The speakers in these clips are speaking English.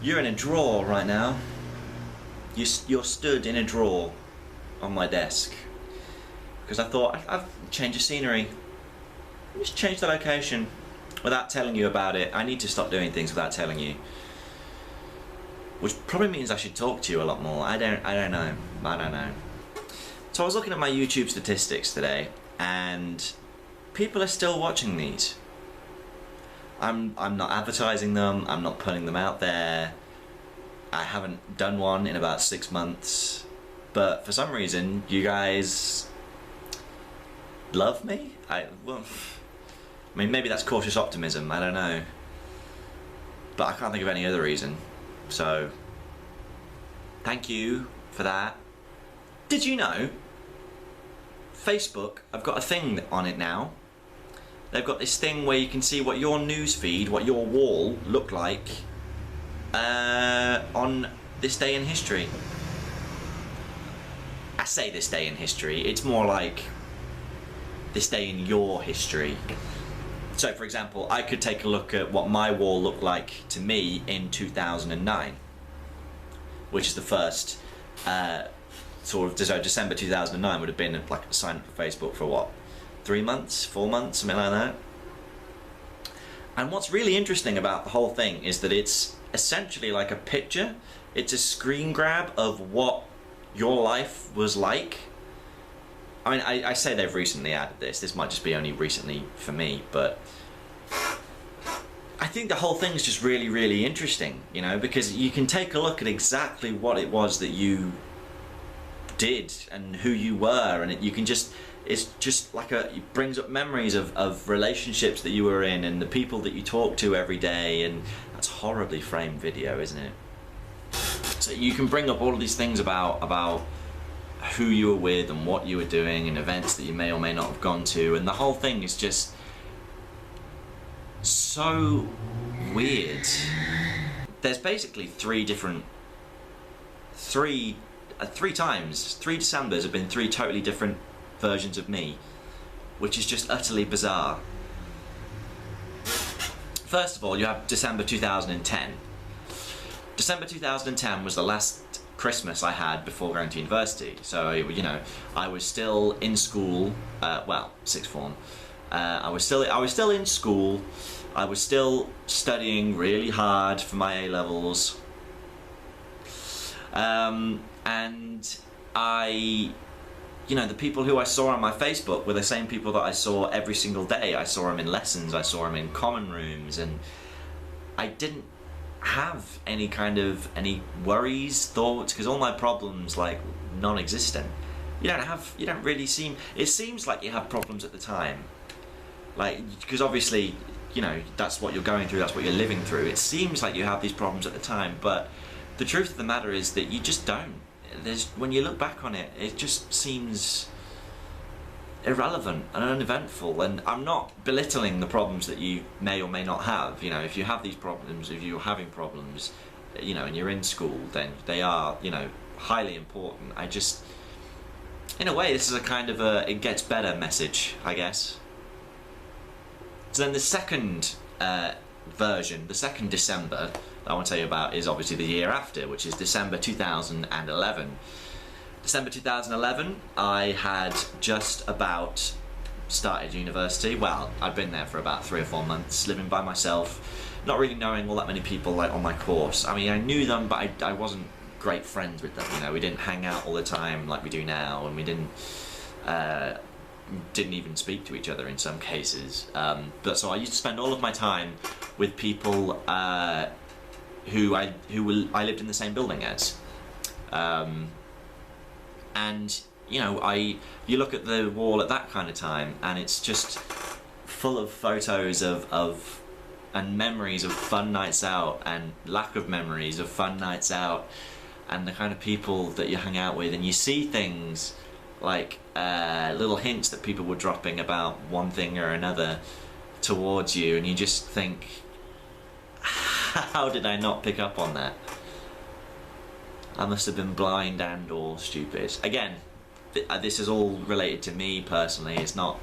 You're in a drawer right now. You're stood in a drawer on my desk. Because I thought, I've changed the scenery. Just change the location without telling you about it. I need to stop doing things without telling you. Which probably means I should talk to you a lot more. I don't know. So I was looking at my YouTube statistics today, and people are still watching these. I'm not advertising them, I'm not putting them out there. I haven't done one in about 6 months. But for some reason, you guys love me? I mean, maybe that's cautious optimism, I don't know. But I can't think of any other reason. So, thank you for that. Did you know Facebook, I've got a thing on it now. They've got this thing where you can see what your news feed, what your wall looked like on this day in history. I say this day in history, it's more like this day in your history. So for example, I could take a look at what my wall looked like to me in 2009, which is the first sort of, so December 2009 would have been like a sign up for Facebook for what, 3 months, 4 months, something like that. And what's really interesting about the whole thing is that it's essentially like a picture. It's a screen grab of what your life was like. I mean, I say they've recently added this. This might just be only recently for me, but I think the whole thing's just really, really interesting, you know, because you can take a look at exactly what it was that you did and who you were, and you can just, it's just like it brings up memories of relationships that you were in and the people that you talk to every day, and that's horribly framed video, isn't it? So you can bring up all of these things about who you were with and what you were doing and events that you may or may not have gone to, and the whole thing is just so weird. There's basically three times, 3 Decembers have been 3 totally different versions of me, which is just utterly bizarre. First of all, you have December 2010. December 2010 was the last Christmas I had before going to university. So, you know, I was still in school, well, sixth form. I was still in school. I was still studying really hard for my A-levels. And you know, the people who I saw on my Facebook were the same people that I saw every single day. I saw them in lessons, I saw them in common rooms, and I didn't have any worries, thoughts, because all my problems, like, non-existent. You don't really seem, it seems like you have problems at the time, like, because obviously, you know, that's what you're going through, that's what you're living through. It seems like you have these problems at the time, but the truth of the matter is that you just don't. When you look back on it, it just seems irrelevant and uneventful, and I'm not belittling the problems that you may or may not have. You know, if you have these problems, if you're having problems, you know, and you're in school, then they are, you know, highly important. I just, in a way, this is a kind of a it gets better message, I guess. So then the second version, the second December that I want to tell you about is obviously the year after, which is December 2011. December 2011, I had just about started university. Well, I'd been there for about 3 or 4 months, living by myself, not really knowing all that many people like on my course. I mean, I knew them, but I wasn't great friends with them. You know, we didn't hang out all the time like we do now, and we didn't even speak to each other in some cases. But so I used to spend all of my time with people who I lived in the same building as. And you know, you look at the wall at that kind of time, and it's just full of photos of and memories of fun nights out, and lack of memories of fun nights out, and the kind of people that you hang out with, and you see things like little hints that people were dropping about one thing or another towards you, and you just think, how did I not pick up on that? I must have been blind and or stupid. Again, this is all related to me personally. It's not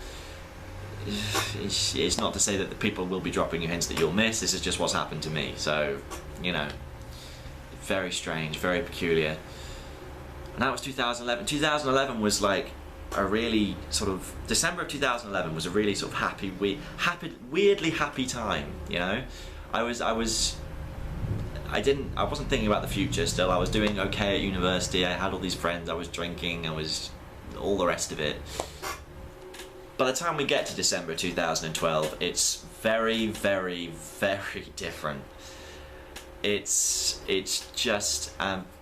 to say that the people will be dropping you hints that you'll miss. This is just what's happened to me. So, you know, very strange, very peculiar. And that was 2011. 2011 was like a really sort of, December of 2011 was a really sort of weirdly happy time, you know? I wasn't thinking about the future still. I was doing okay at university, I had all these friends, I was drinking, I was all the rest of it. By the time we get to December 2012, it's very, very, very different. It's just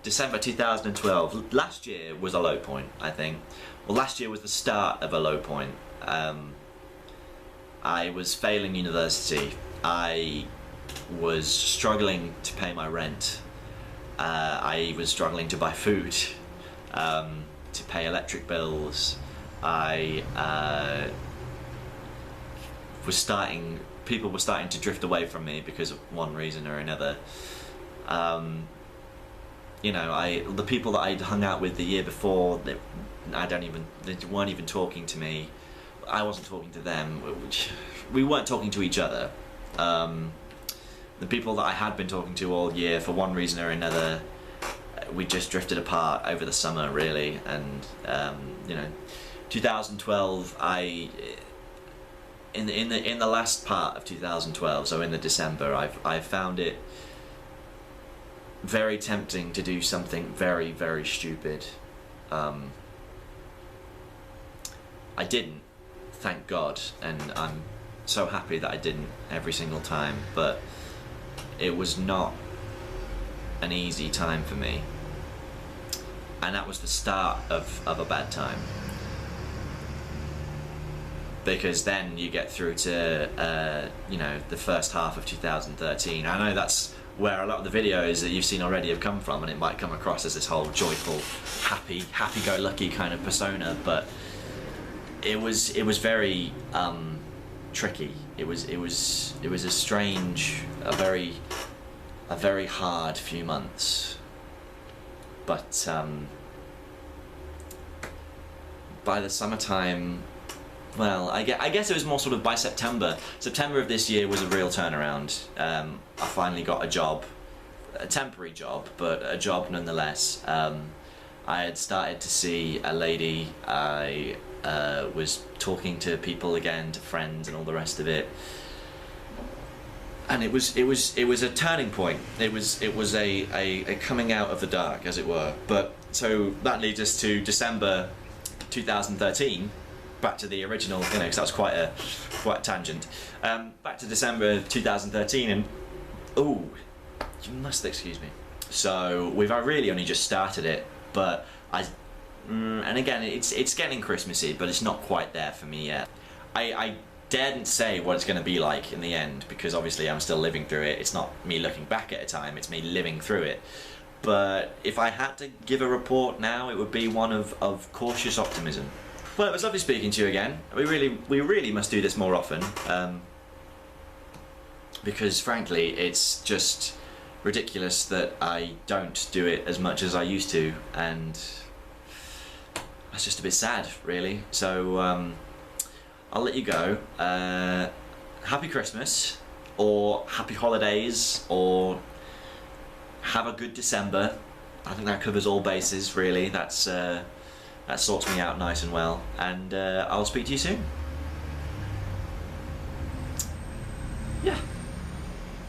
December 2012. Last year was a low point, I think. Well, last year was the start of a low point. I was failing university. I was struggling to pay my rent. I was struggling to buy food, to pay electric bills. People were starting to drift away from me because of one reason or another. You know, the people that I'd hung out with the year before, they weren't even talking to me. I wasn't talking to them. We weren't talking to each other. The people that I had been talking to all year, for one reason or another, we just drifted apart over the summer, really. And you know, 2012, in the last part of 2012, so in the December, I found it very tempting to do something very, very stupid. I didn't, thank God, and I'm so happy that I didn't every single time, but it was not an easy time for me, and that was the start of a bad time. Because then you get through to you know, the first half of 2013. I know that's where a lot of the videos that you've seen already have come from, and it might come across as this whole joyful, happy-go-lucky kind of persona, but it was very tricky. It was a strange, a very hard few months. But by the summertime, well, I guess it was more sort of by September. September of this year was a real turnaround. I finally got a job, a temporary job, but a job nonetheless. I had started to see a lady. I was talking to people again, to friends and all the rest of it. And it was a turning point. It was a coming out of the dark, as it were. But so that leads us to December 2013. Back to the original, you know, because that was quite a tangent. Back to December 2013, and oh, you must excuse me. So we've really only just started it, but and again, it's getting Christmassy, but it's not quite there for me yet. I daren't say what it's going to be like in the end, because obviously I'm still living through it. It's not me looking back at a time, it's me living through it. But if I had to give a report now, it would be one of cautious optimism. Well, it was lovely speaking to you again. We really must do this more often, because frankly, it's just ridiculous that I don't do it as much as I used to, and that's just a bit sad, really. So I'll let you go. Happy Christmas, or happy holidays, or have a good December. I think that covers all bases, really. That sorts me out nice and well, and I'll speak to you soon.